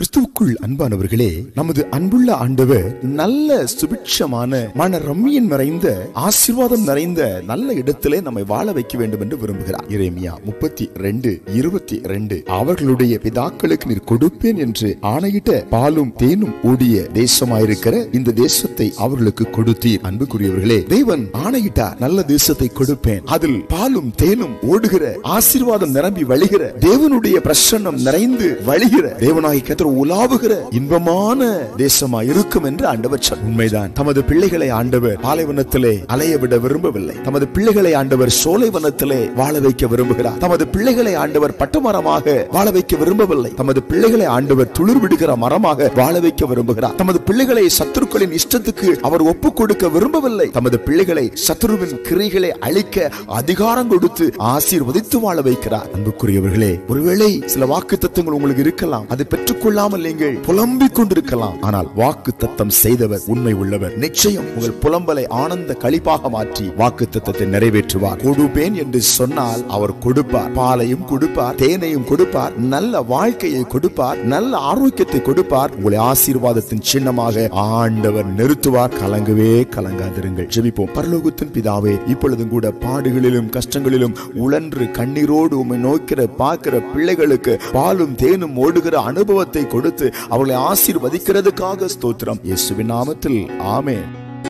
கிறிஸ்துவுக்குள் அன்பானவர்களே, நமது அன்புள்ள ஆண்டவர் நல்ல சுபிட்சமான மன ரம்மியம் நிறைந்த ஆசீர்வாதம் நிறைந்த நல்ல இடத்திலே நம்மை வாழ வைக்க வேண்டும் என்று விரும்புகிறார். எரேமியா 32:22 அவர்களுடைய பிதாக்களுக்கு நீர் கொடுப்பேன் என்று ஆணையிட்ட பாலும் தேனும் ஓடிய தேசமாயிருக்கிற இந்த தேசத்தை அவர்களுக்கு கொடுத்தீர். அன்புக்குரியவர்களே, தேவன் ஆணையிட்டார், நல்ல தேசத்தை கொடுப்பேன், அதில் பாலும் தேனும் ஓடுகிற ஆசீர்வாதம் நிரம்பி வழிகிற தேவனுடைய பிரசன்னம் நிறைந்து வழிகிற தேவனாய் கர்த்தர் உலாவுகிற இன்பமான தேசமா இருக்கும் என்று ஆண்டவர் சொன்னார். உண்மைதான். தமது பிள்ளைகளை ஆண்டவர் பாலைவனத்திலே அலைய விட விரும்பவில்லை. தமது பிள்ளைகளை ஆண்டவர் சோலைவனத்திலே வாழ வைக்க விரும்புகிறார். தமது பிள்ளைகளை ஆண்டவர் பட்டமரமாக வாழ வைக்க விரும்பவில்லை. தமது பிள்ளைகளை ஆண்டவர் துளிர் விடுகிற மரமாக வாழ வைக்க விரும்புகிறார். தமது பிள்ளைகளை சத்துருக்களின் இஷ்டத்துக்கு அவர் ஒப்புக் கொடுக்க விரும்பவில்லை. தமது பிள்ளைகளை சத்துருவின் கிரியைகளை அழிக்க அதிகாரம் கொடுத்து ஆசீர்வதித்து வாழ வைக்கிறார். அன்புக்குரியவர்களே, ஒருவேளை சில வாக்குத்தத்தங்கள் உங்களுக்கு இருக்கலாம், அதை பெற்றுக்கொள்ளாமல் நீங்கள் புலம்பிக் கொண்டிருக்கலாம். ஆனால் வாக்குத்தத்தம் செய்தவர் உண்மை உள்ளவர். நிச்சயம் உங்கள் புலம்பலை ஆனந்த களிப்பாக மாற்றி வாக்குத்தத்தத்தை நிறைவேற்றுவார். கொடுப்பேன் என்று சொன்னால் அவர் கொடுப்பார். பாலையும் கொடுப்பார், தேனையும் கொடுப்பார், நல்ல வாழ்க்கையை கொடுப்பார், நல்ல ஆரோக்கியத்தை கொடுப்பார். உங்களை ஆசீர்வாதத்தின் சின்னமாக ஆண்டவர் நிறுத்துவார். கலங்கவே கலங்காதிருங்கள். ஜெபிப்போம். பரலோகத்தின் பிதாவே, இப்பொழுதும் கூட பாடுகளிலும் கஷ்டங்களிலும் உழன்று கண்ணீரோடு உம்மை நோக்கிற பார்க்கிற பிள்ளைகளுக்கு பாலும் தேனும் ஓடுகிற அனுபவத்தை கொடுத்து அவர்களை ஆசீர்வதிக்கிறதுக்காக ஸ்தோத்திரம். இயேசுவின் நாமத்தில் ஆமென்.